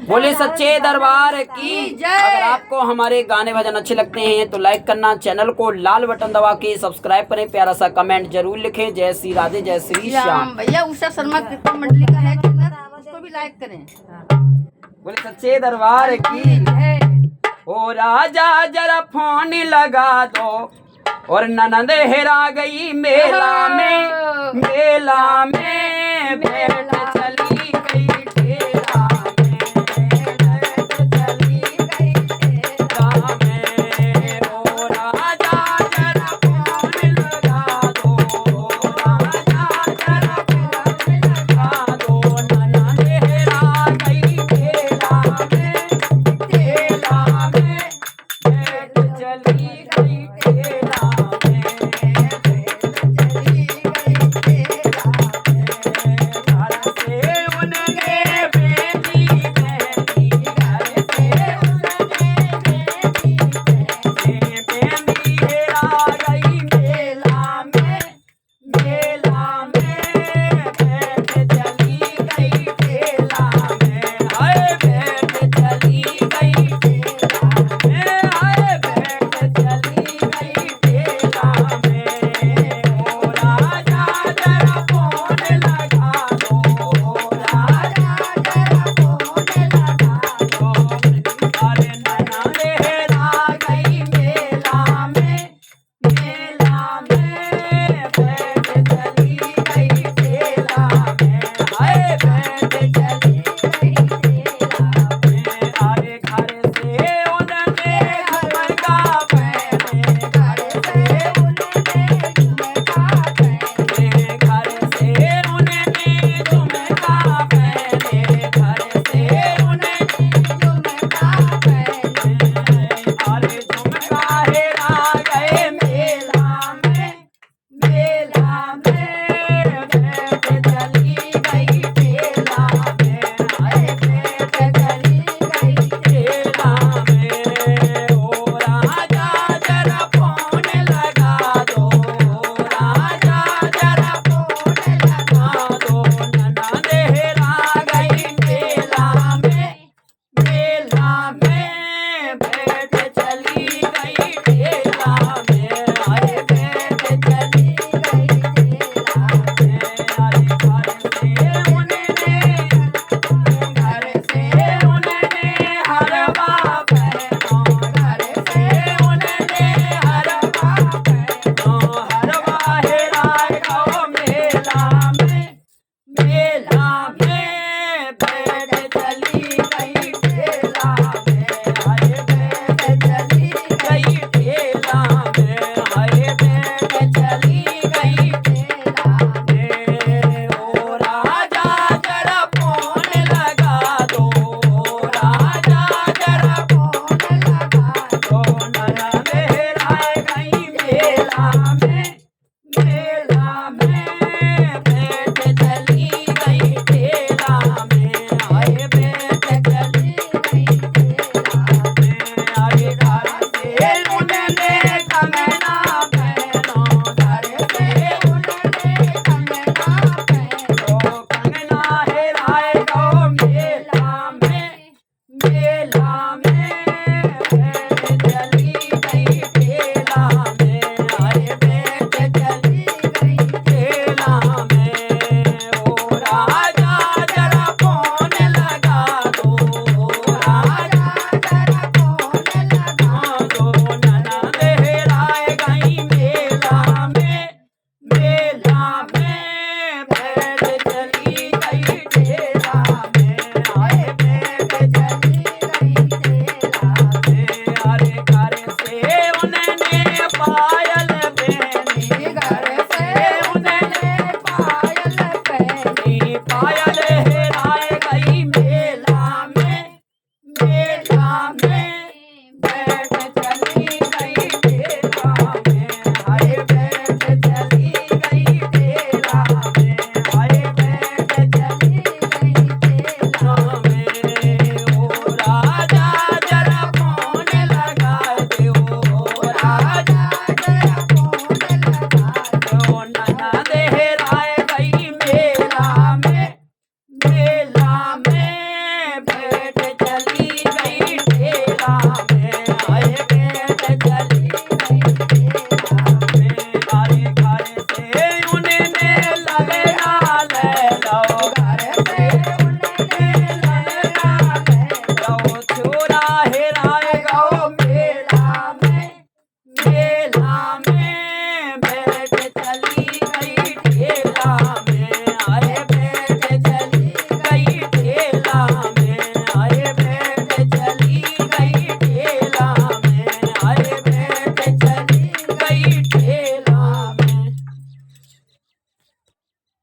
बोले सच्चे दरबार की अगर आपको हमारे गाने भजन अच्छे लगते हैं तो लाइक करना, चैनल को लाल बटन दबा के सब्सक्राइब करें, प्यारा सा कमेंट जरूर लिखें। जय श्री राधे, जय श्री श्याम। भैया उषा शर्मा कीर्तन मंडली का है चैनल, उसको भी लाइक करें। बोले सच्चे दरबार की। ओ राजा जरा फोन लगा दो और ननद हेरा गई मेला में, मेला में।